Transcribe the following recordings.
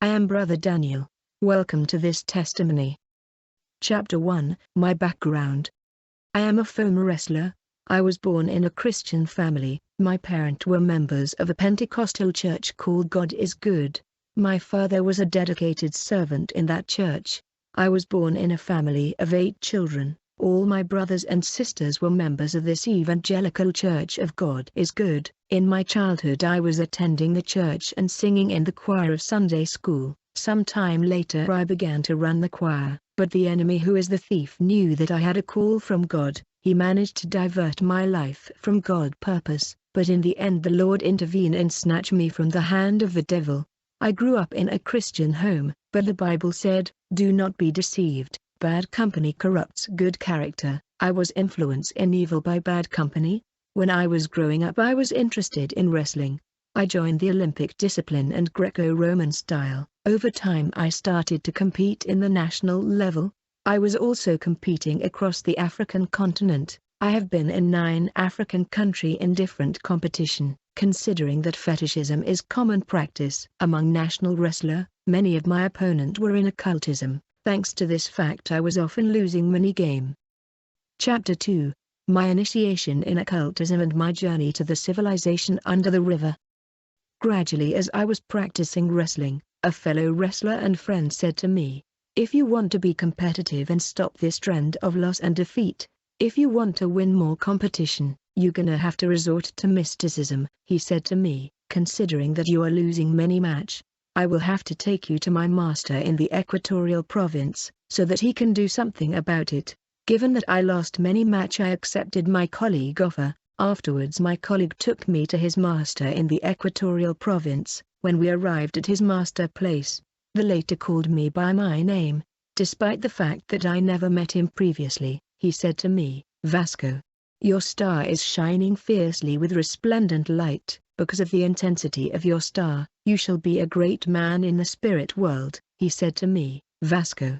I am Brother Daniel. Welcome to this testimony. Chapter 1, My Background. I am a former wrestler. I was born in a Christian family. My parents were members of a Pentecostal church called God is Good. My father was a dedicated servant in that church. I was born in a family of 8 children. All my brothers and sisters were members of this evangelical church of God is Good. In my childhood I was attending the church and singing in the choir of Sunday school. Some time later I began to run the choir, but the enemy, who is the thief, knew that I had a call from God. He managed to divert my life from God's purpose, but in the end the Lord intervened and snatched me from the hand of the devil. I grew up in a Christian home, but the Bible said, "Do not be deceived. Bad company corrupts good character." I was influenced in evil by bad company. When I was growing up I was interested in wrestling. I joined the Olympic discipline and Greco-Roman style. Over time I started to compete in the national level. I was also competing across the African continent. I have been in 9 African countries in different competition. Considering that fetishism is common practice among national wrestlers, many of my opponents were in occultism. Thanks to this fact I was often losing many games. Chapter 2, My Initiation in Occultism and My Journey to the Civilization Under the River. Gradually, as I was practicing wrestling, a fellow wrestler and friend said to me, "If you want to be competitive and stop this trend of loss and defeat, if you want to win more competition, you're gonna have to resort to mysticism," he said to me. "Considering that you are losing many matches, I will have to take you to my master in the Equatorial Province, so that he can do something about it." Given that I lost many matches, I accepted my colleague's offer. Afterwards my colleague took me to his master in the Equatorial Province. When we arrived at his master place, the latter called me by my name. Despite the fact that I never met him previously, he said to me, "Vasco, your star is shining fiercely with resplendent light. Because of the intensity of your star, you shall be a great man in the spirit world." He said to me, "Vasco,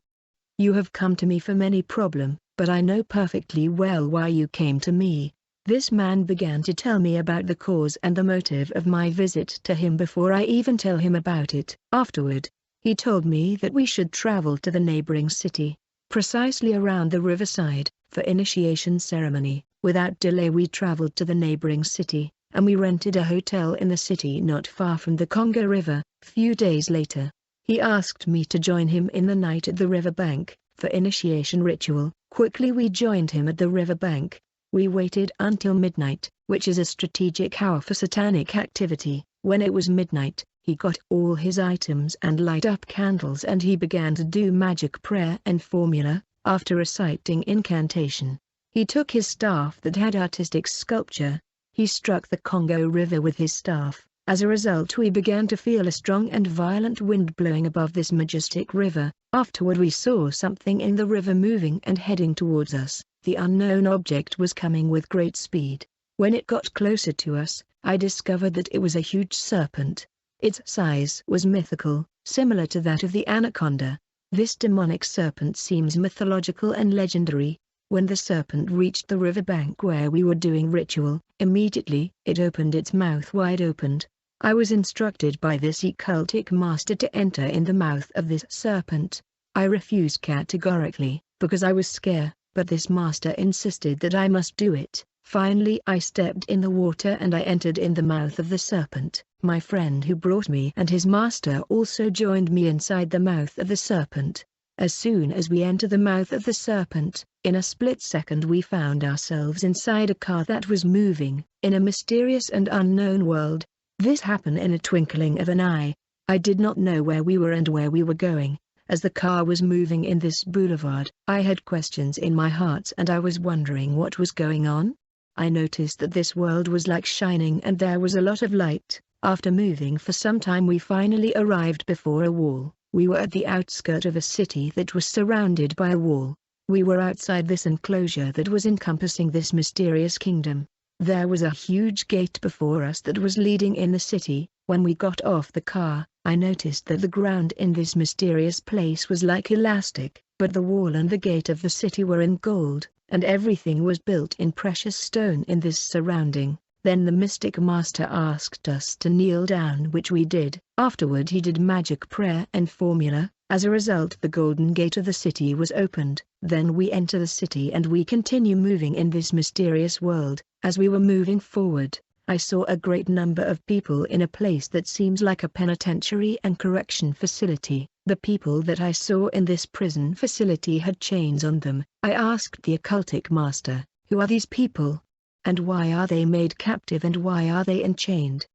you have come to me for many problems, but I know perfectly well why you came to me." This man began to tell me about the cause and the motive of my visit to him before I even tell him about it. Afterward, he told me that we should travel to the neighboring city, precisely around the riverside, for initiation ceremony. Without delay we traveled to the neighboring city, and we rented a hotel in the city not far from the Congo River. Few days later, he asked me to join him in the night at the riverbank, for initiation ritual. Quickly we joined him at the riverbank. We waited until midnight, which is a strategic hour for satanic activity. When it was midnight, he got all his items and light up candles and he began to do magic prayer and formula. After reciting incantation, he took his staff that had artistic sculpture. He struck the Congo River with his staff. As a result we began to feel a strong and violent wind blowing above this majestic river. Afterward we saw something in the river moving and heading towards us. The unknown object was coming with great speed. When it got closer to us, I discovered that it was a huge serpent. Its size was mythical, similar to that of the anaconda. This demonic serpent seems mythological and legendary. When the serpent reached the riverbank where we were doing ritual, immediately it opened its mouth wide open. I was instructed by this occultic master to enter in the mouth of this serpent. I refused categorically, because I was scared, but this master insisted that I must do it. Finally I stepped in the water and I entered in the mouth of the serpent. My friend who brought me and his master also joined me inside the mouth of the serpent. As soon as we entered the mouth of the serpent, in a split second we found ourselves inside a car that was moving, in a mysterious and unknown world. This happened in a twinkling of an eye. I did not know where we were and where we were going. As the car was moving in this boulevard, I had questions in my heart and I was wondering what was going on. I noticed that this world was like shining and there was a lot of light. After moving for some time we finally arrived before a wall. We were at the outskirts of a city that was surrounded by a wall. We were outside this enclosure that was encompassing this mysterious kingdom. There was a huge gate before us that was leading in the city. When we got off the car, I noticed that the ground in this mysterious place was like elastic, but the wall and the gate of the city were in gold, and everything was built in precious stone in this surrounding. Then the mystic master asked us to kneel down, which we did. Afterward he did magic prayer and formula. As a result, the golden gate of the city was opened. Then we enter the city and we continue moving in this mysterious world. As we were moving forward, I saw a great number of people in a place that seems like a penitentiary and correction facility. The people that I saw in this prison facility had chains on them. I asked the occultic master, "Who are these people? And why are they made captive and why are they enchained?"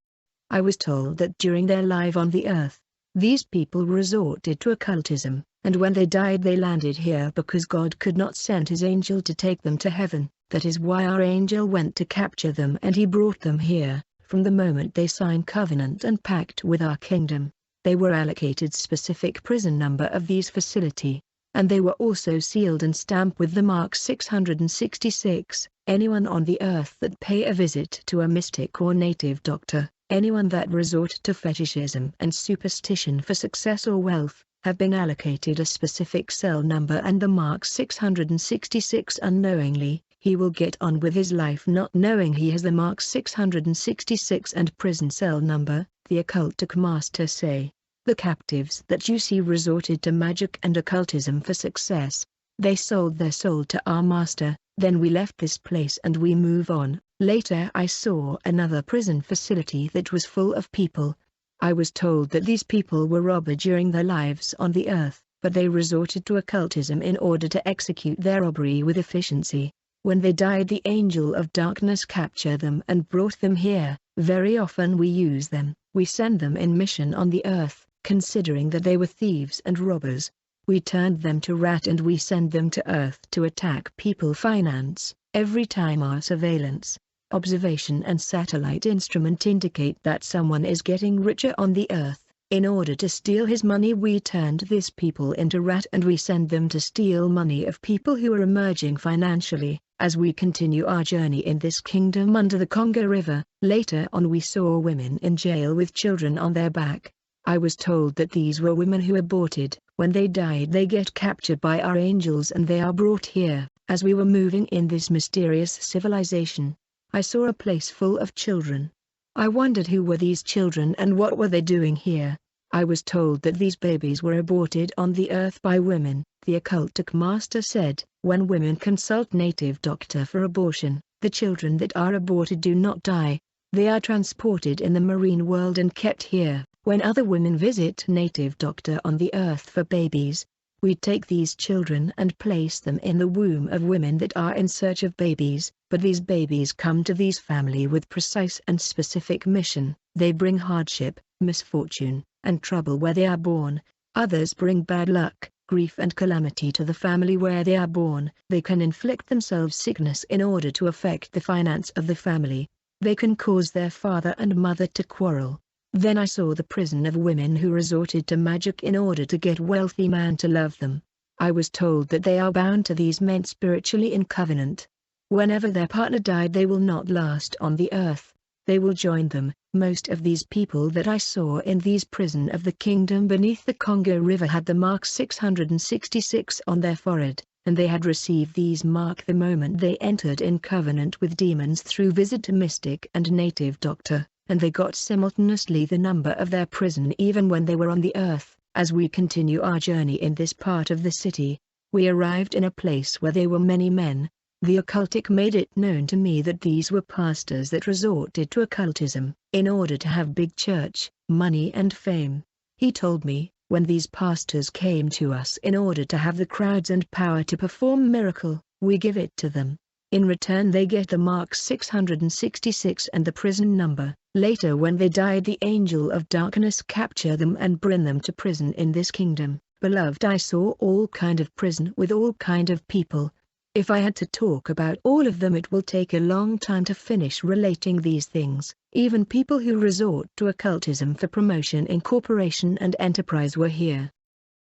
I was told that during their life on the earth, these people resorted to occultism, and when they died they landed here because God could not send his angel to take them to heaven. That is why our angel went to capture them and he brought them here. From the moment they signed covenant and pact with our kingdom, they were allocated specific prison number of these facility, and they were also sealed and stamped with the mark 666. Anyone on the earth that pay a visit to a mystic or native doctor, anyone that resort to fetishism and superstition for success or wealth, have been allocated a specific cell number and the mark 666 unknowingly. He will get on with his life not knowing he has the mark 666 and prison cell number. The occultic master say, the captives that you see resorted to magic and occultism for success. They sold their soul to our master. Then we left this place and we move on. Later I saw another prison facility that was full of people. I was told that these people were robbed during their lives on the earth, but they resorted to occultism in order to execute their robbery with efficiency. When they died the angel of darkness captured them and brought them here. Very often we use them. We send them in mission on the earth, considering that they were thieves and robbers. We turned them to rat and we send them to earth to attack people finance. Every time our surveillance, observation and satellite instrument indicate that someone is getting richer on the earth, in order to steal his money we turned these people into rat and we send them to steal money of people who are emerging financially. As we continue our journey in this kingdom under the Congo River, later on we saw women in jail with children on their back. I was told that these were women who aborted. When they died they get captured by our angels and they are brought here. As we were moving in this mysterious civilization, I saw a place full of children. I wondered who were these children and what were they doing here. I was told that these babies were aborted on the earth by women. The occultic master said, when women consult native doctor for abortion, the children that are aborted do not die. They are transported in the marine world and kept here. When other women visit native doctor on the earth for babies, we take these children and place them in the womb of women that are in search of babies, but these babies come to these family with precise and specific mission. They bring hardship, misfortune, and trouble where they are born. Others bring bad luck, grief and calamity to the family where they are born. They can inflict themselves sickness in order to affect the finance of the family. They can cause their father and mother to quarrel. Then I saw the prison of women who resorted to magic in order to get wealthy man to love them. I was told that they are bound to these men spiritually in covenant. Whenever their partner died they will not last on the earth. They will join them. Most of these people that I saw in these prison of the kingdom beneath the Congo River had the mark 666 on their forehead, and they had received these mark the moment they entered in covenant with demons through visit to mystic and native doctor, and they got simultaneously the number of their prison even when they were on the earth. As we continue our journey in this part of the city, we arrived in a place where there were many men. The occultic made it known to me that these were pastors that resorted to occultism, in order to have big church, money and fame. He told me, when these pastors came to us in order to have the crowds and power to perform miracle, we give it to them. In return they get the mark 666 and the prison number. Later when they died the angel of darkness capture them and bring them to prison in this kingdom. Beloved, I saw all kind of prison with all kind of people. If I had to talk about all of them it will take a long time to finish relating these things. Even people who resort to occultism for promotion in corporation and enterprise were here.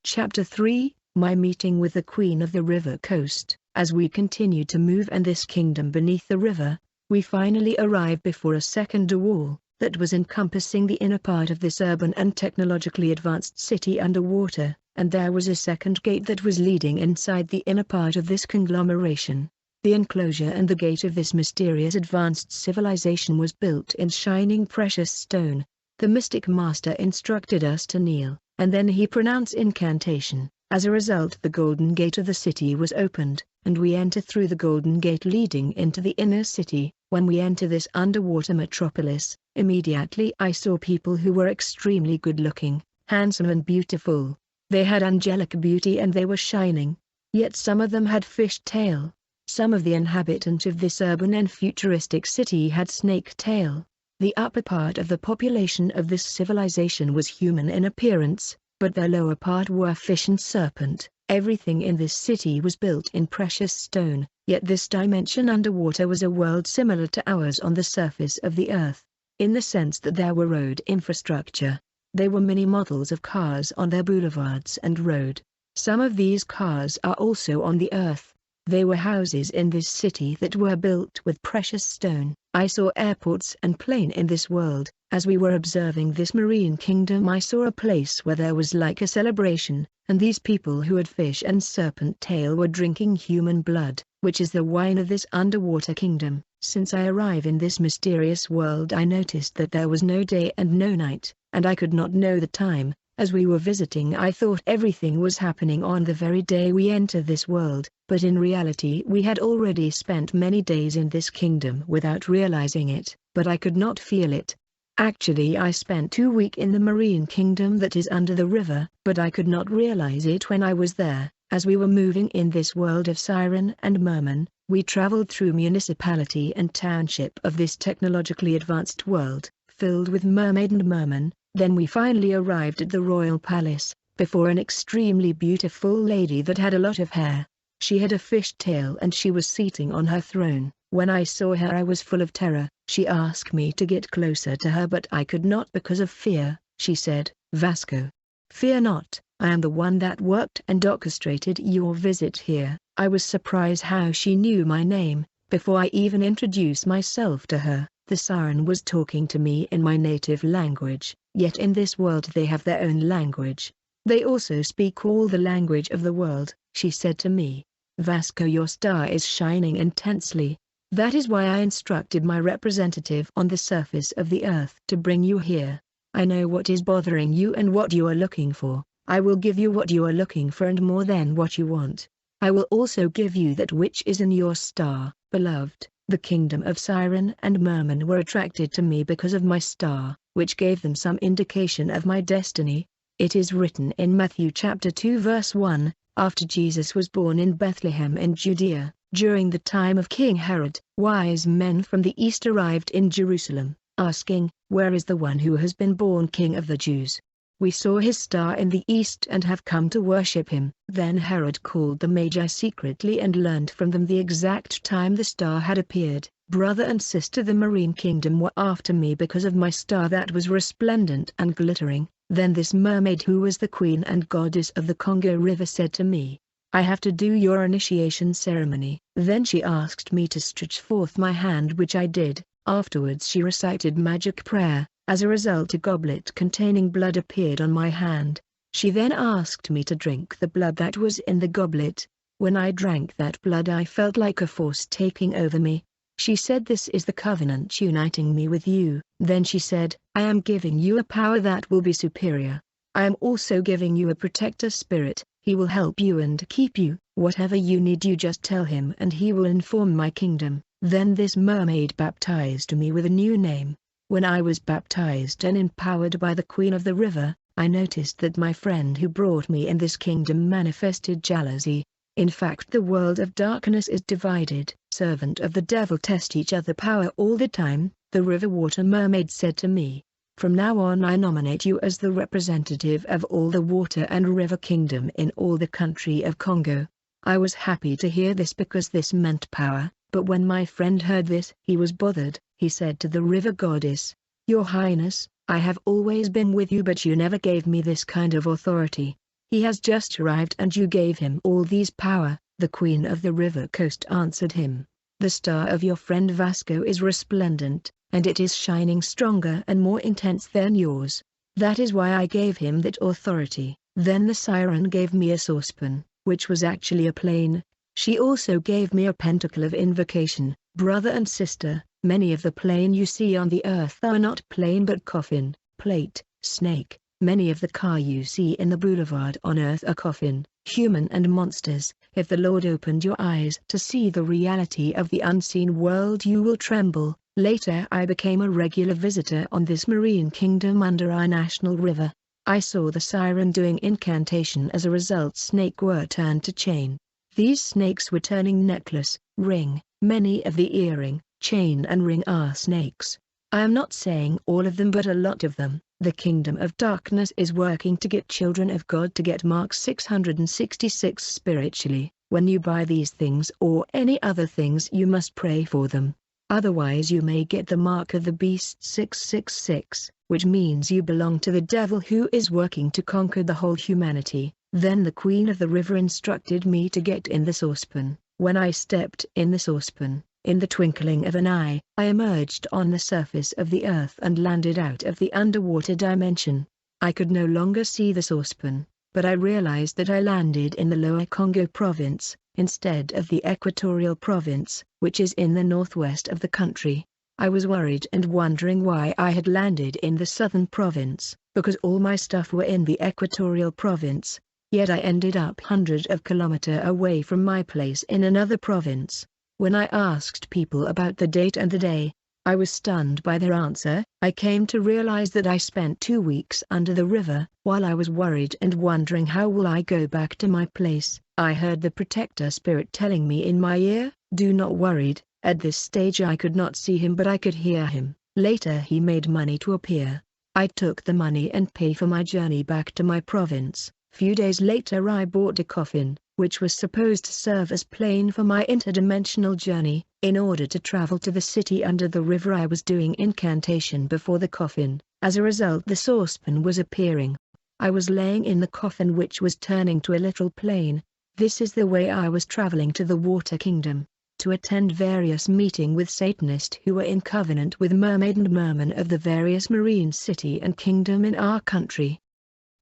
Chapter 3, My Meeting with the Queen of the River Coast. As we continue to move in this kingdom beneath the river, we finally arrive before a second wall that was encompassing the inner part of this urban and technologically advanced city underwater, and there was a second gate that was leading inside the inner part of this conglomeration. The enclosure and the gate of this mysterious advanced civilization was built in shining precious stone. The mystic master instructed us to kneel, and then he pronounced incantation. As a result, the golden gate of the city was opened, and we enter through the golden gate leading into the inner city. When we enter this underwater metropolis, immediately I saw people who were extremely good-looking, handsome and beautiful. They had angelic beauty and they were shining. Yet some of them had fish tail. Some of the inhabitants of this urban and futuristic city had snake tail. The upper part of the population of this civilization was human in appearance, but their lower part were fish and serpent. Everything in this city was built in precious stone, yet this dimension underwater was a world similar to ours on the surface of the earth, in the sense that there were road infrastructure. There were many models of cars on their boulevards and road. Some of these cars are also on the earth. There were houses in this city that were built with precious stone. I saw airports and plane in this world. As we were observing this marine kingdom, I saw a place where there was like a celebration, and these people who had fish and serpent tail were drinking human blood, which is the wine of this underwater kingdom. Since I arrived in this mysterious world, I noticed that there was no day and no night, and I could not know the time. As we were visiting, I thought everything was happening on the very day we entered this world, but in reality we had already spent many days in this kingdom without realizing it, but I could not feel it. Actually, I spent 2 weeks in the marine kingdom that is under the river, but I could not realize it when I was there. As we were moving in this world of siren and merman, we traveled through municipality and township of this technologically advanced world, filled with mermaid and merman. Then we finally arrived at the royal palace, before an extremely beautiful lady that had a lot of hair. She had a fish tail and she was sitting on her throne. When I saw her, I was full of terror. She asked me to get closer to her, but I could not because of fear. She said, "Vasco, fear not, I am the one that worked and orchestrated your visit here." I was surprised how she knew my name. Before I even introduced myself to her, the siren was talking to me in my native language. Yet in this world they have their own language. They also speak all the language of the world. She said to me, "Vasco, your star is shining intensely. That is why I instructed my representative on the surface of the earth to bring you here. I know what is bothering you and what you are looking for. I will give you what you are looking for and more than what you want. I will also give you that which is in your star." Beloved, the kingdom of Siren and Merman were attracted to me because of my star, which gave them some indication of my destiny. It is written in Matthew chapter 2 verse 1, after Jesus was born in Bethlehem in Judea, during the time of King Herod, wise men from the east arrived in Jerusalem, asking, "Where is the one who has been born King of the Jews? We saw his star in the east and have come to worship him." Then Herod called the Magi secretly and learned from them the exact time the star had appeared. Brother and sister, the marine kingdom were after me because of my star that was resplendent and glittering. Then this mermaid, who was the queen and goddess of the Congo River, said to me, "I have to do your initiation ceremony." Then she asked me to stretch forth my hand, which I did. Afterwards she recited magic prayer. As a result, a goblet containing blood appeared on my hand. She then asked me to drink the blood that was in the goblet. When I drank that blood, I felt like a force taking over me. She said, "This is the covenant uniting me with you." Then she said, "I am giving you a power that will be superior. I am also giving you a protector spirit. He will help you and keep you. Whatever you need, you just tell him and he will inform my kingdom." Then this mermaid baptized me with a new name. When I was baptized and empowered by the Queen of the River, I noticed that my friend who brought me in this kingdom manifested jealousy. In fact, the world of darkness is divided. Servant of the devil test each other power all the time. The river water mermaid said to me, "From now on I nominate you as the representative of all the water and river kingdom in all the country of Congo." I was happy to hear this because this meant power, but when my friend heard this, he was bothered. He said to the river goddess, "Your Highness, I have always been with you, but you never gave me this kind of authority. He has just arrived and you gave him all these power." The queen of the river coast answered him, "The star of your friend Vasco is resplendent, and it is shining stronger and more intense than yours. That is why I gave him that authority." Then the siren gave me a saucepan, which was actually a plane. She also gave me a pentacle of invocation. Brother and sister, many of the plane you see on the earth are not plane but coffin, plate, snake. Many of the car you see in the boulevard on earth are coffin, human and monsters. If the Lord opened your eyes to see the reality of the unseen world, you will tremble. Later I became a regular visitor on this marine kingdom under our national river. I saw the siren doing incantation. As a result, snake were turned to chain. These snakes were turning necklace, ring. Many of the earring, chain and ring are snakes. I am not saying all of them but a lot of them. The kingdom of darkness is working to get children of God to get Mark 666 spiritually. When you buy these things or any other things, you must pray for them. Otherwise you may get the mark of the beast 666, which means you belong to the devil who is working to conquer the whole humanity. Then the queen of the river instructed me to get in the saucepan. When I stepped in the saucepan, in the twinkling of an eye, I emerged on the surface of the earth and landed out of the underwater dimension. I could no longer see the saucepan, but I realized that I landed in the Lower Congo province, instead of the Equatorial province, which is in the northwest of the country. I was worried and wondering why I had landed in the southern province, because all my stuff were in the Equatorial province. Yet I ended up hundreds of kilometers away from my place in another province. When I asked people about the date and the day, I was stunned by their answer. I came to realize that I spent 2 weeks under the river. While I was worried and wondering how will I go back to my place, I heard the protector spirit telling me in my ear, "Do not worry." At this stage I could not see him but I could hear him. Later he made money to appear. I took the money and paid for my journey back to my province. Few days later I bought a coffin, which was supposed to serve as plane for my interdimensional journey. In order to travel to the city under the river, I was doing incantation before the coffin. As a result, the saucepan was appearing. I was laying in the coffin which was turning to a literal plane. This is the way I was traveling to the water kingdom, to attend various meetings with Satanists who were in covenant with mermaid and merman of the various marine city and kingdom in our country.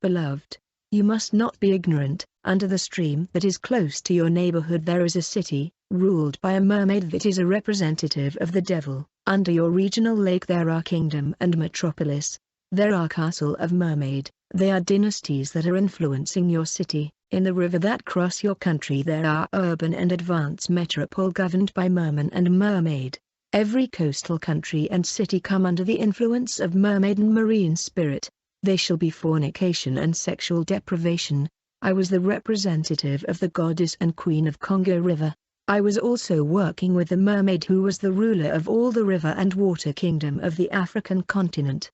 Beloved, you must not be ignorant. Under the stream that is close to your neighborhood there is a city, ruled by a mermaid that is a representative of the devil. Under your regional lake there are kingdom and metropolis. There are castle of mermaid. They are dynasties that are influencing your city. In the river that cross your country there are urban and advanced metropole governed by merman and mermaid. Every coastal country and city come under the influence of mermaid and marine spirit. They shall be fornication and sexual deprivation. I was the representative of the goddess and queen of Congo River. I was also working with the mermaid who was the ruler of all the river and water kingdom of the African continent.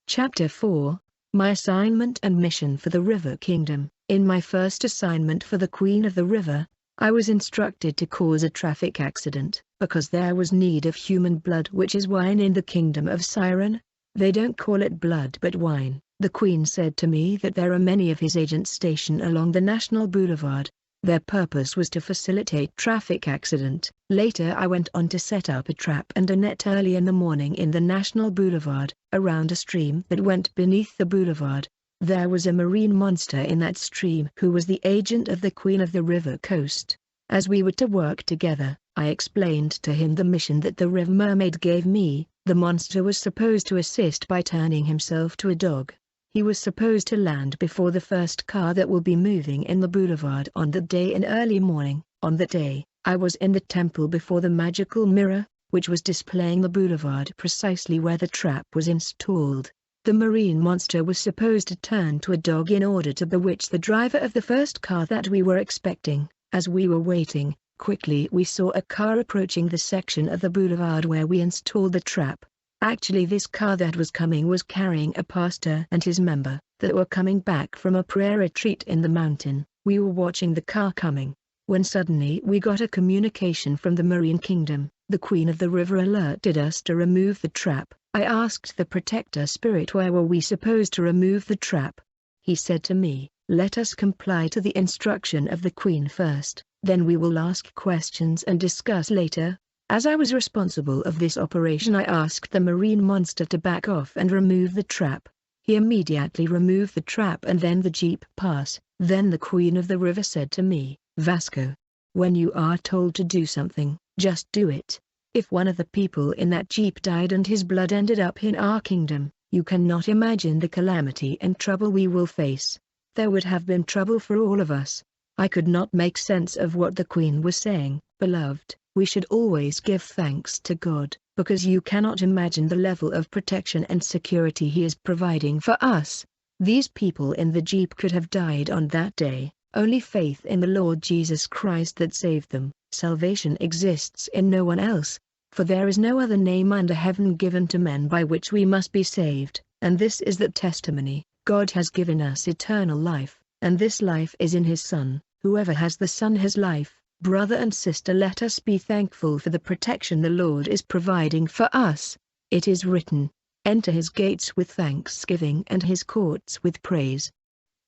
Chapter 4, My Assignment and Mission for the River Kingdom. In my first assignment for the Queen of the River, I was instructed to cause a traffic accident, because there was need of human blood, which is wine in the kingdom of Siren. They don't call it blood but wine. The Queen said to me that there are many of his agents stationed along the National Boulevard. Their purpose was to facilitate traffic accident. Later I went on to set up a trap and a net early in the morning in the National Boulevard, around a stream that went beneath the boulevard. There was a marine monster in that stream who was the agent of the Queen of the River Coast. As we were to work together, I explained to him the mission that the River Mermaid gave me. The monster was supposed to assist by turning himself to a dog. He was supposed to land before the first car that will be moving in the boulevard on that day in early morning. On that day, I was in the temple before the magical mirror, which was displaying the boulevard precisely where the trap was installed. The marine monster was supposed to turn to a dog in order to bewitch the driver of the first car that we were expecting. As we were waiting, quickly we saw a car approaching the section of the boulevard where we installed the trap. Actually this car that was coming was carrying a pastor and his member, that were coming back from a prayer retreat in the mountain. We were watching the car coming, when suddenly we got a communication from the Marine Kingdom. The Queen of the River alerted us to remove the trap. I asked the protector spirit where were we supposed to remove the trap. He said to me, "Let us comply to the instruction of the Queen first, then we will ask questions and discuss later." As I was responsible of this operation, I asked the marine monster to back off and remove the trap. He immediately removed the trap and then the jeep passed. Then the Queen of the River said to me, "Vasco, When you are told to do something, just do it. If one of the people in that jeep died and his blood ended up in our kingdom, you cannot imagine the calamity and trouble we will face. There would have been trouble for all of us. I could not make sense of what the Queen was saying. Beloved, we should always give thanks to God, because you cannot imagine the level of protection and security He is providing for us. These people in the jeep could have died on that day. Only faith in the Lord Jesus Christ that saved them. Salvation exists in no one else, for there is no other name under heaven given to men by which we must be saved, and this is the testimony. God has given us eternal life, and this life is in His Son. Whoever has the Son has life. Brother and sister, let us be thankful for the protection the Lord is providing for us. It is written, "Enter His gates with thanksgiving and His courts with praise."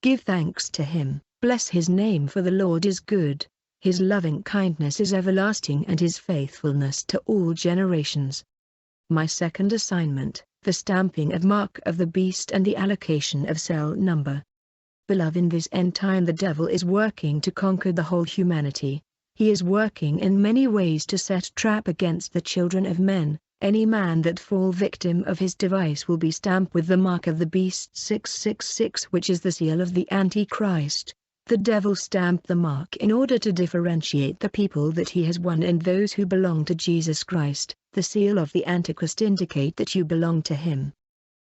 Give thanks to Him, bless His name, for the Lord is good. His loving kindness is everlasting and His faithfulness to all generations. My second assignment, the stamping of mark of the beast and the allocation of cell number. Beloved, in this end time the devil is working to conquer the whole humanity. He is working in many ways to set trap against the children of men. Any man that fall victim of his device will be stamped with the mark of the beast 666, which is the seal of the Antichrist. The devil stamped the mark in order to differentiate the people that he has won and those who belong to Jesus Christ. The seal of the Antichrist indicate that you belong to him.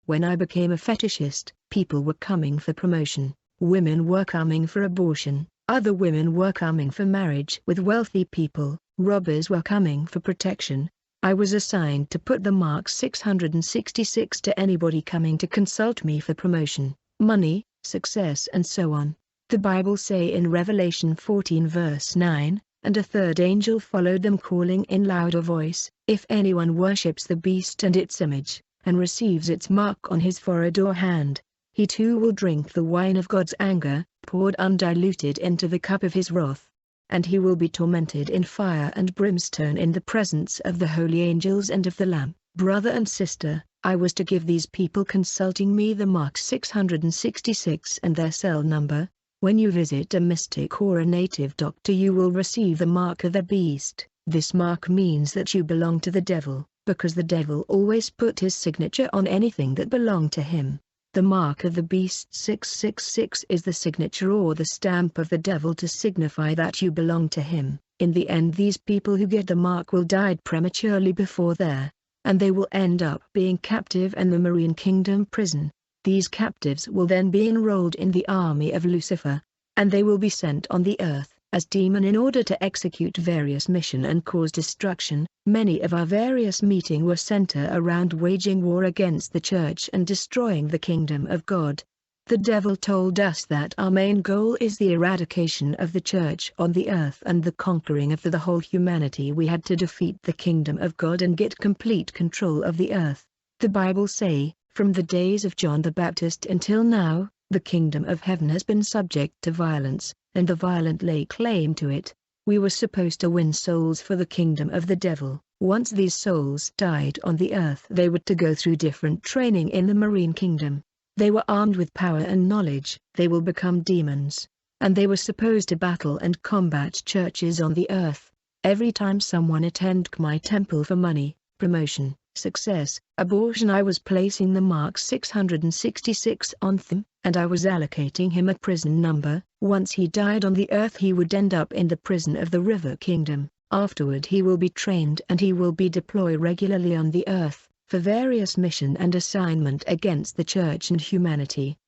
When I became a fetishist, people were coming for promotion, women were coming for abortion, other women were coming for marriage with wealthy people, robbers were coming for protection. I was assigned to put the mark 666 to anybody coming to consult me for promotion, money, success and so on. The Bible say in Revelation 14 verse 9, "And a third angel followed them calling in louder voice, if anyone worships the beast and its image, and receives its mark on his forehead or hand, he too will drink the wine of God's anger, poured undiluted into the cup of his wrath. And he will be tormented in fire and brimstone in the presence of the holy angels and of the Lamb." Brother and sister, I was to give these people consulting me the mark 666 and their cell number. When you visit a mystic or a native doctor, you will receive the mark of the beast. This mark means that you belong to the devil, because the devil always put his signature on anything that belonged to him. The mark of the beast 666 is the signature or the stamp of the devil to signify that you belong to him. In the end, these people who get the mark will die prematurely before there, and they will end up being captive in the marine kingdom prison. These captives will then be enrolled in the army of Lucifer, and they will be sent on the earth as demon in order to execute various mission and cause destruction. Many of our various meetings were center around waging war against the church and destroying the kingdom of God. The devil told us that our main goal is the eradication of the church on the earth and the conquering of the whole humanity. We had to defeat the kingdom of God and get complete control of the earth. The Bible say, from the days of John the Baptist until now, the kingdom of heaven has been subject to violence, and the violent lay claim to it. We were supposed to win souls for the kingdom of the devil. Once these souls died on the earth, they were to go through different training in the marine kingdom. They were armed with power and knowledge. They will become demons, and they were supposed to battle and combat churches on the earth. Every time someone attended my temple for money, promotion, success, abortion, I was placing the mark 666 on them, and I was allocating him a prison number. Once he died on the earth, he would end up in the prison of the river kingdom. Afterward he will be trained and he will be deployed regularly on the earth, for various mission and assignment against the church and humanity.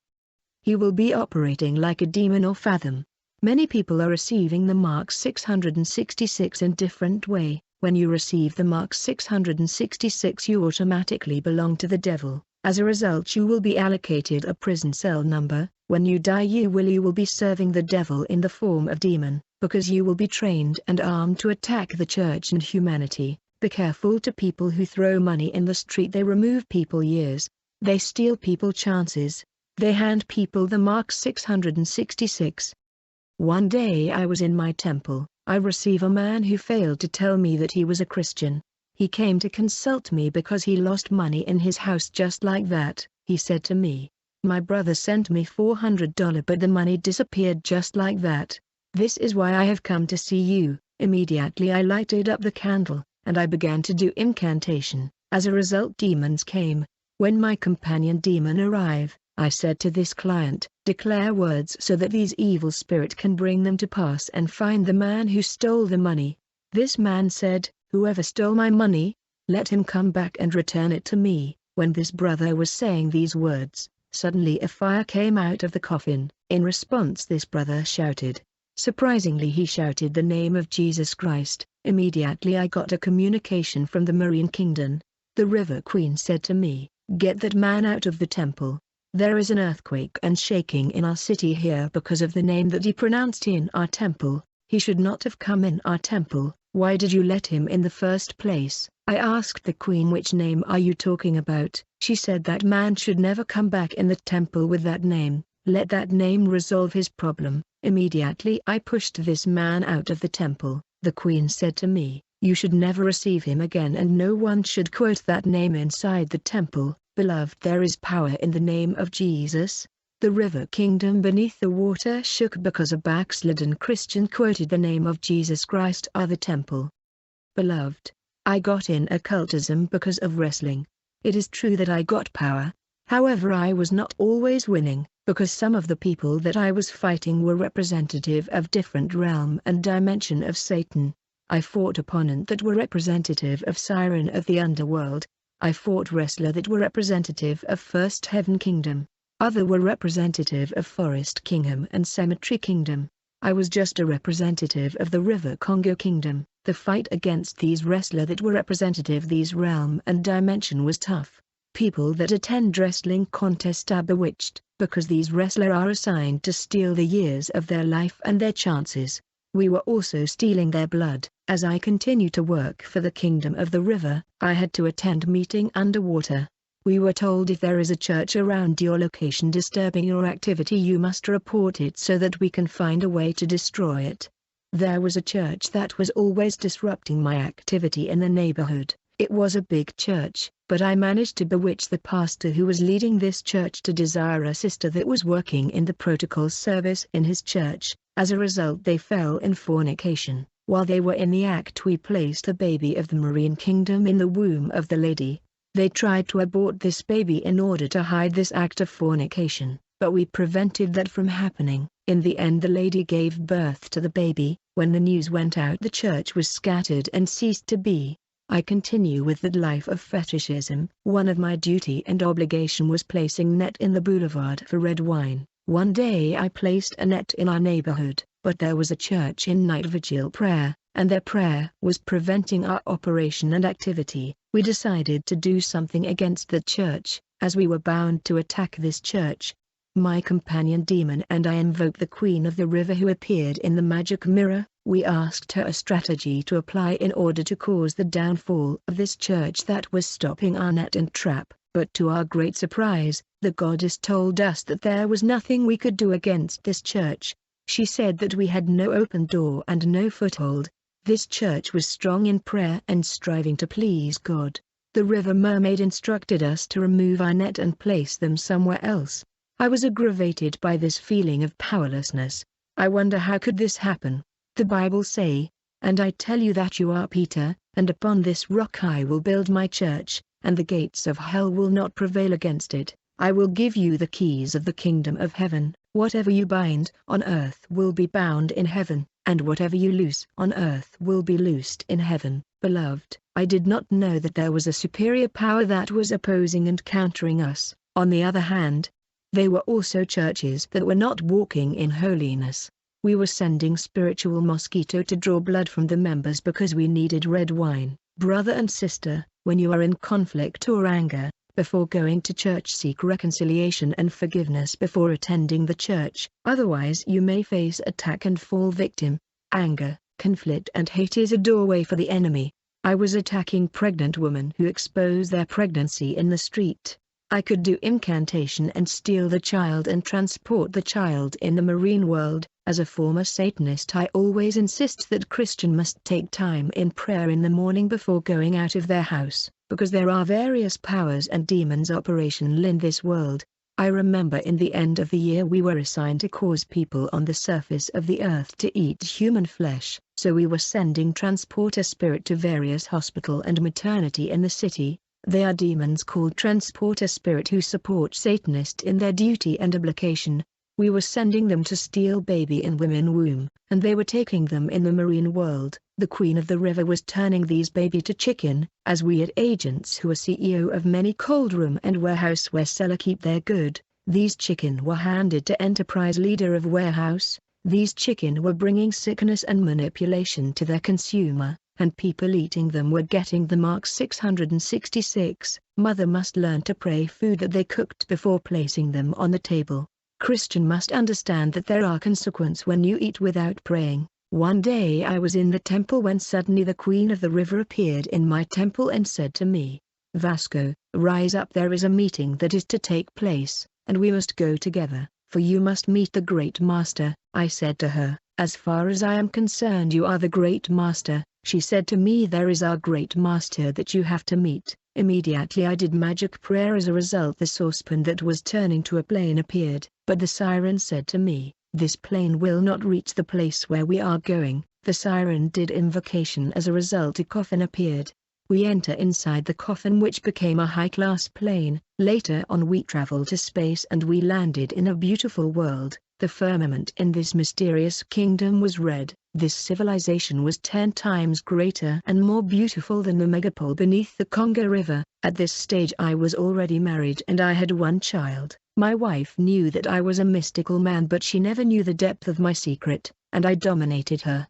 He will be operating like a demon or fathom. Many people are receiving the mark 666 in different way. When you receive the mark 666, you automatically belong to the devil. As a result, you will be allocated a prison cell number. When you die, you will be serving the devil in the form of demon, because you will be trained and armed to attack the church and humanity. Be careful to people who throw money in the street. They remove people years. They steal people chances. They hand people the mark 666. One day I was in my temple. I received a man who failed to tell me that he was a Christian. He came to consult me because he lost money in his house just like that. He said to me, "My brother sent me $400 but the money disappeared just like that." This is why I have come to see you." Immediately I lighted up the candle, and I began to do incantation. As a result, demons came. When my companion demon arrived, I said to this client, "Declare words so that these evil spirits can bring them to pass and find the man who stole the money." This man said, "Whoever stole my money, let him come back and return it to me." When this brother was saying these words, suddenly a fire came out of the coffin. In response, this brother shouted. Surprisingly, he shouted the name of Jesus Christ. Immediately I got a communication from the Marine Kingdom. The River Queen said to me, "Get that man out of the temple. There is an earthquake and shaking in our city here because of the name that he pronounced in our temple. He should not have come in our temple. Why did you let him in the first place?" I asked the queen, "Which name are you talking about?" She said, "That man should never come back in the temple with that name. Let that name resolve his problem." Immediately I pushed this man out of the temple. The queen said to me, "You should never receive him again, and no one should quote that name inside the temple." Beloved, there is power in the name of Jesus. The river kingdom beneath the water shook because a backslidden Christian quoted the name of Jesus Christ at the temple. Beloved, I got in occultism because of wrestling. It is true that I got power. However, I was not always winning, because some of the people that I was fighting were representative of different realm and dimension of Satan. I fought opponent that were representative of Siren of the underworld. I fought wrestler that were representative of First Heaven Kingdom. Other were representative of Forest Kingdom and Cemetery Kingdom. I was just a representative of the River Congo Kingdom. The fight against these wrestler that were representative these realm and dimension was tough. People that attend wrestling contest are bewitched, because these wrestler are assigned to steal the years of their life and their chances. We were also stealing their blood. As I continue to work for the Kingdom of the River, I had to attend meeting underwater. We were told if there is a church around your location disturbing your activity, you must report it so that we can find a way to destroy it. There was a church that was always disrupting my activity in the neighborhood. It was a big church, but I managed to bewitch the pastor who was leading this church to desire a sister that was working in the protocol service in his church. As a result, they fell in fornication. While they were in the act, we placed the baby of the Marine Kingdom in the womb of the lady. They tried to abort this baby in order to hide this act of fornication, but we prevented that from happening. In the end, the lady gave birth to the baby. When the news went out, the church was scattered and ceased to be. I continue with the life of fetishism. One of my duty and obligation was placing net in the boulevard for red wine. One day I placed a net in our neighborhood, but there was a church in night vigil prayer, and their prayer was preventing our operation and activity. We decided to do something against the church, as we were bound to attack this church. My companion demon and I invoked the Queen of the River who appeared in the magic mirror. We asked her a strategy to apply in order to cause the downfall of this church that was stopping our net and trap, but to our great surprise, the goddess told us that there was nothing we could do against this church. She said that we had no open door and no foothold. This church was strong in prayer and striving to please God. The River Mermaid instructed us to remove our net and place them somewhere else. I was aggravated by this feeling of powerlessness. I wonder how could this happen? The Bible say, "And I tell you that you are Peter, and upon this rock I will build my church, and the gates of hell will not prevail against it. I will give you the keys of the kingdom of heaven. Whatever you bind on earth will be bound in heaven, and whatever you loose on earth will be loosed in heaven." Beloved, I did not know that there was a superior power that was opposing and countering us. On the other hand, they were also churches that were not walking in holiness. We were sending spiritual mosquito to draw blood from the members because we needed red wine. Brother and sister, when you are in conflict or anger, before going to church, seek reconciliation and forgiveness before attending the church. Otherwise you may face attack and fall victim. Anger, conflict and hate is a doorway for the enemy. I was attacking pregnant women who expose their pregnancy in the street. I could do incantation and steal the child and transport the child in the marine world. As a former Satanist, I always insist that Christian must take time in prayer in the morning before going out of their house, because there are various powers and demons operational in this world. I remember in the end of the year we were assigned to cause people on the surface of the earth to eat human flesh. So we were sending transporter spirit to various hospital and maternity in the city. They are demons called transporter spirit who support Satanists in their duty and obligation. We were sending them to steal baby in women womb, and they were taking them in the marine world. The queen of the river was turning these baby to chicken, as we had agents who were CEO of many cold room and warehouse where seller keep their good. These chicken were handed to enterprise leader of warehouse. These chicken were bringing sickness and manipulation to their consumer, and people eating them were getting the mark 666. Mother must learn to pray food that they cooked before placing them on the table. Christian must understand that there are consequences when you eat without praying. One day I was in the temple when suddenly the queen of the river appeared in my temple and said to me, "Vasco, rise up, there is a meeting that is to take place, and we must go together, for you must meet the great master." I said to her, "As far as I am concerned you are the great master." She said to me, "There is our great master that you have to meet." Immediately I did magic prayer. As a result the saucepan that was turning to a plane appeared, but the siren said to me, "This plane will not reach the place where we are going." The siren did invocation. As a result a coffin appeared. We enter inside the coffin which became a high-class plane. Later on we traveled to space and we landed in a beautiful world. The firmament in this mysterious kingdom was red. This civilization was 10 times greater and more beautiful than the megapole beneath the Congo River. At this stage I was already married and I had one child. My wife knew that I was a mystical man, but she never knew the depth of my secret, and I dominated her.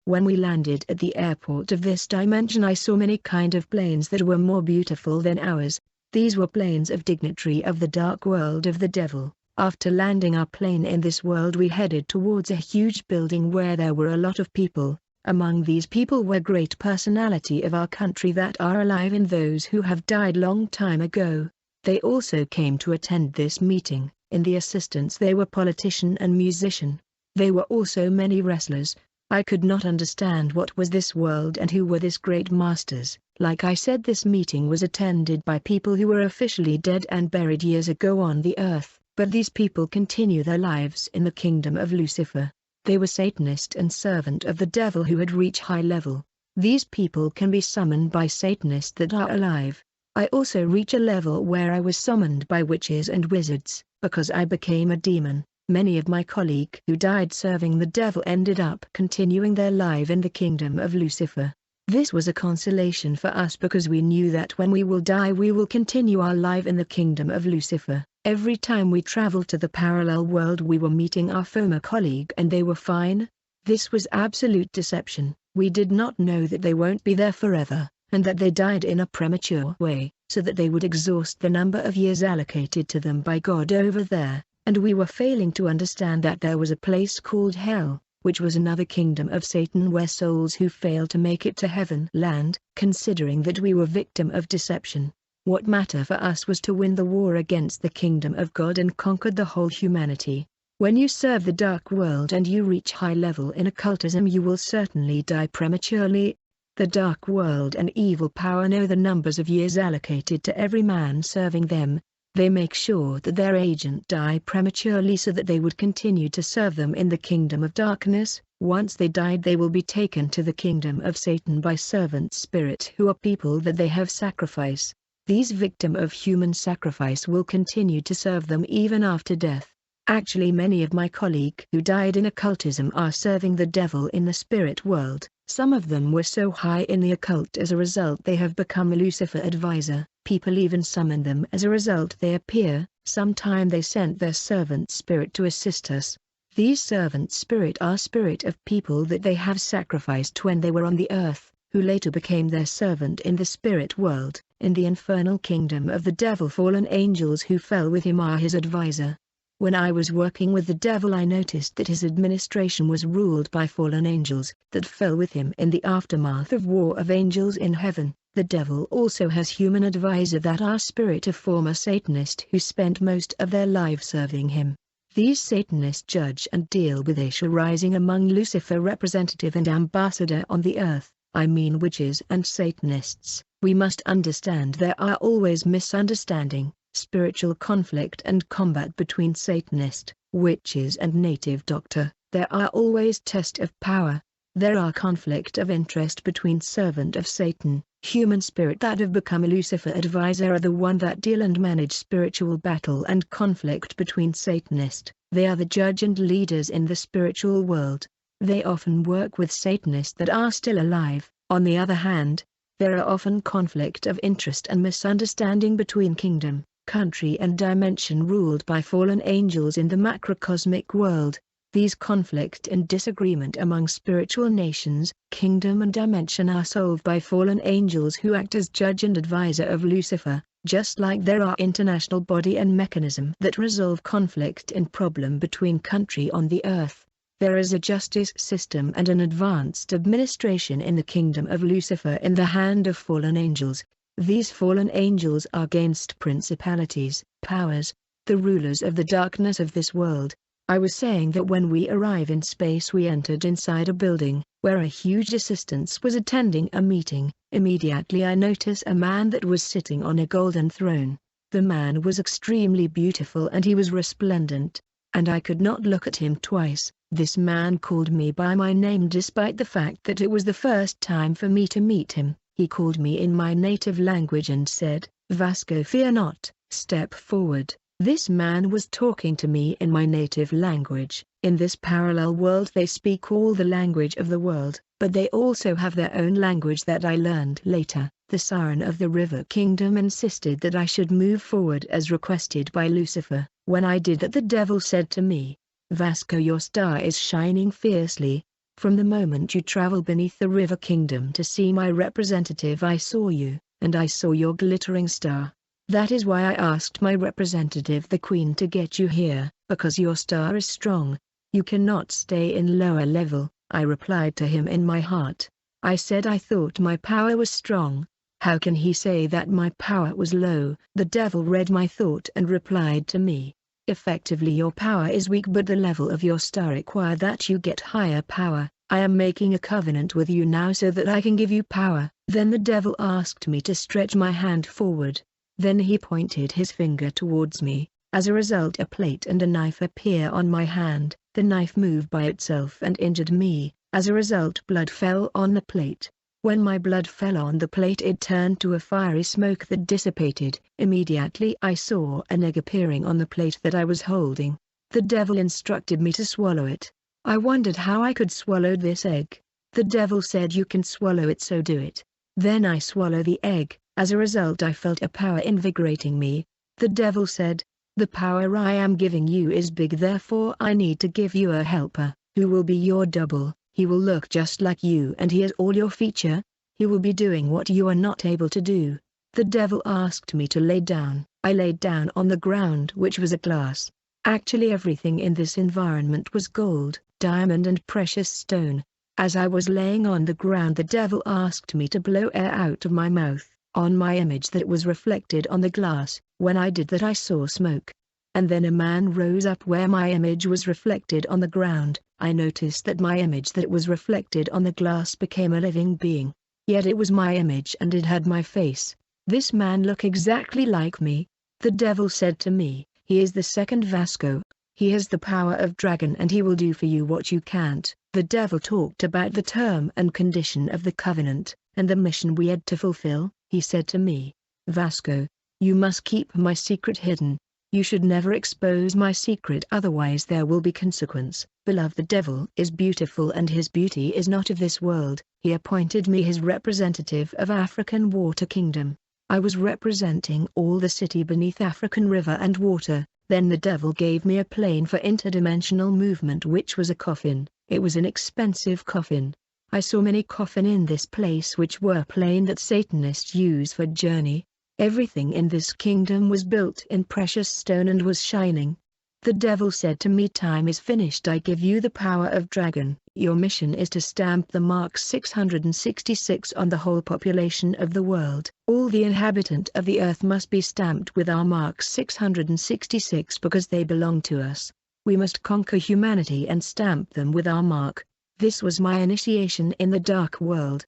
When we landed at the airport of this dimension I saw many kind of planes that were more beautiful than ours. These were planes of dignitary of the dark world of the devil. After landing our plane in this world we headed towards a huge building where there were a lot of people. Among these people were great personality of our country that are alive and those who have died long time ago. They also came to attend this meeting. In the assistants they were politician and musician. They were also many wrestlers. I could not understand what was this world and who were these great masters. Like I said, this meeting was attended by people who were officially dead and buried years ago on the earth. But these people continue their lives in the kingdom of Lucifer. They were Satanist and servant of the devil who had reached high level. These people can be summoned by Satanists that are alive. I also reach a level where I was summoned by witches and wizards, because I became a demon. Many of my colleagues who died serving the devil ended up continuing their life in the kingdom of Lucifer. This was a consolation for us because we knew that when we will die we will continue our life in the kingdom of Lucifer. Every time we traveled to the parallel world we were meeting our former colleague and they were fine. This was absolute deception. We did not know that they won't be there forever, and that they died in a premature way, so that they would exhaust the number of years allocated to them by God over there, and we were failing to understand that there was a place called hell, which was another kingdom of Satan where souls who failed to make it to heaven land. Considering that we were victim of deception, what mattered for us was to win the war against the kingdom of God and conquer the whole humanity. When you serve the dark world and you reach high level in occultism you will certainly die prematurely. The dark world and evil power know the numbers of years allocated to every man serving them. They make sure that their agent die prematurely so that they would continue to serve them in the kingdom of darkness. Once they died they will be taken to the kingdom of Satan by servant spirit who are people that they have sacrificed. These victims of human sacrifice will continue to serve them even after death. Actually many of my colleagues who died in occultism are serving the devil in the spirit world. Some of them were so high in the occult as a result they have become a Lucifer advisor. People even summon them as a result they appear. Sometime they sent their servant spirit to assist us. These servant spirit are spirit of people that they have sacrificed when they were on the earth, who later became their servant in the spirit world. In the infernal kingdom of the devil fallen angels who fell with him are his advisor. When I was working with the devil I noticed that his administration was ruled by fallen angels that fell with him in the aftermath of war of angels in heaven. The devil also has human advisor that are spirit of former Satanists who spent most of their lives serving him. These Satanists judge and deal with issue rising among Lucifer representative and ambassador on the earth. I mean witches and Satanists. We must understand there are always misunderstanding. spiritual conflict and combat between Satanist, witches and native doctor. There are always tests of power. There are conflict of interest between servant of Satan, human spirit that have become a Lucifer advisor are the one that deal and manage spiritual battle and conflict between Satanist. They are the judge and leaders in the spiritual world. They often work with Satanists that are still alive. On the other hand, there are often conflict of interest and misunderstanding between kingdom, country and dimension ruled by fallen angels in the macrocosmic world. These conflict and disagreement among spiritual nations, kingdom and dimension are solved by fallen angels who act as judge and advisor of Lucifer, just like there are international body and mechanism that resolve conflict and problem between country on the earth. There is a justice system and an advanced administration in the kingdom of Lucifer in the hand of fallen angels. These fallen angels are against principalities, powers, the rulers of the darkness of this world. I was saying that when we arrive in space we entered inside a building, where a huge assistant was attending a meeting. Immediately I noticed a man that was sitting on a golden throne. The man was extremely beautiful and he was resplendent, and I could not look at him twice. This man called me by my name despite the fact that it was the first time for me to meet him. He called me in my native language and said, "Vasco, fear not, step forward." This man was talking to me in my native language. In this parallel world they speak all the language of the world, but they also have their own language that I learned later. The Siren of the River Kingdom insisted that I should move forward as requested by Lucifer. When I did that the devil said to me, "Vasco, your star is shining fiercely. From the moment you travel beneath the River Kingdom to see my representative I saw you, and I saw your glittering star. That is why I asked my representative the Queen to get you here, because your star is strong. You cannot stay in lower level." I replied to him in my heart. I said I thought my power was strong. How can he say that my power was low? The devil read my thought and replied to me, "Effectively your power is weak, but the level of your star require that you get higher power. I am making a covenant with you now so that I can give you power." Then the devil asked me to stretch my hand forward. Then he pointed his finger towards me. As a result, a plate and a knife appear on my hand. The knife moved by itself and injured me. As a result, blood fell on the plate. When my blood fell on the plate it turned to a fiery smoke that dissipated. Immediately I saw an egg appearing on the plate that I was holding. The devil instructed me to swallow it. I wondered how I could swallow this egg. The devil said you can swallow it, so do it. Then I swallowed the egg. As a result I felt a power invigorating me. The devil said, "The power I am giving you is big, therefore I need to give you a helper, who will be your double. He will look just like you and he has all your feature. He will be doing what you are not able to do." The devil asked me to lay down. I laid down on the ground, which was a glass. Actually everything in this environment was gold, diamond and precious stone. As I was laying on the ground the devil asked me to blow air out of my mouth on my image that was reflected on the glass. When I did that I saw smoke. And then a man rose up where my image was reflected on the ground. I noticed that my image that was reflected on the glass became a living being. Yet it was my image and it had my face. This man looked exactly like me. The devil said to me, "He is the second Vasco. He has the power of dragon and he will do for you what you can't." The devil talked about the term and condition of the covenant, and the mission we had to fulfill. He said to me, "Vasco, you must keep my secret hidden. You should never expose my secret, otherwise there will be consequence." Beloved, the devil is beautiful and his beauty is not of this world. He appointed me his representative of African Water Kingdom. I was representing all the city beneath African river and water. Then the devil gave me a plane for interdimensional movement, which was a coffin. It was an expensive coffin. I saw many coffins in this place which were plane that Satanists use for journey. Everything in this kingdom was built in precious stone and was shining. The devil said to me, "Time is finished. I give you the power of dragon. Your mission is to stamp the mark 666 on the whole population of the world. All the inhabitant of the earth must be stamped with our mark 666 because they belong to us. We must conquer humanity and stamp them with our mark." This was my initiation in the dark world.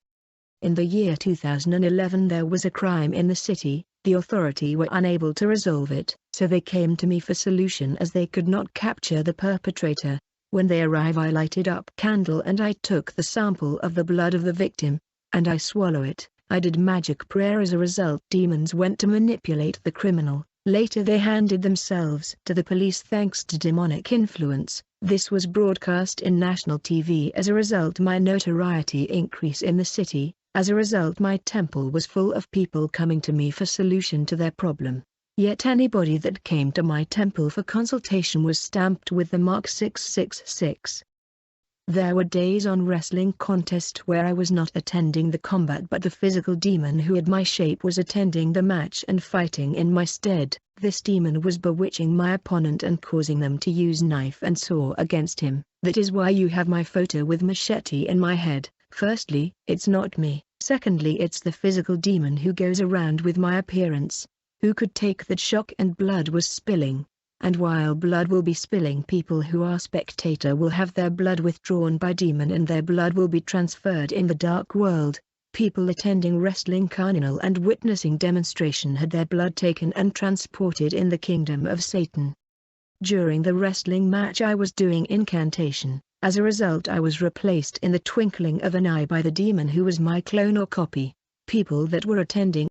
In the year 2011 there was a crime in the city. The authority were unable to resolve it, so they came to me for solution as they could not capture the perpetrator. When they arrive, I lighted up candle and I took the sample of the blood of the victim, and I swallow it. I did magic prayer. As a result, demons went to manipulate the criminal. Later they handed themselves to the police thanks to demonic influence. This was broadcast in national TV. As a result, my notoriety increased in the city. As a result, my temple was full of people coming to me for solution to their problem. Yet anybody that came to my temple for consultation was stamped with the mark 666. There were days on wrestling contest where I was not attending the combat, but the physical demon who had my shape was attending the match and fighting in my stead. This demon was bewitching my opponent and causing them to use knife and saw against him. That is why you have my photo with machete in my head. Firstly, it's not me. Secondly, it's the physical demon who goes around with my appearance. Who could take that shock? And blood was spilling. And while blood will be spilling, people who are spectator will have their blood withdrawn by demon and their blood will be transferred in the dark world. People attending wrestling carnival and witnessing demonstration had their blood taken and transported in the kingdom of Satan. During the wrestling match I was doing incantation. As a result, I was replaced in the twinkling of an eye by the demon who was my clone or copy. People that were attending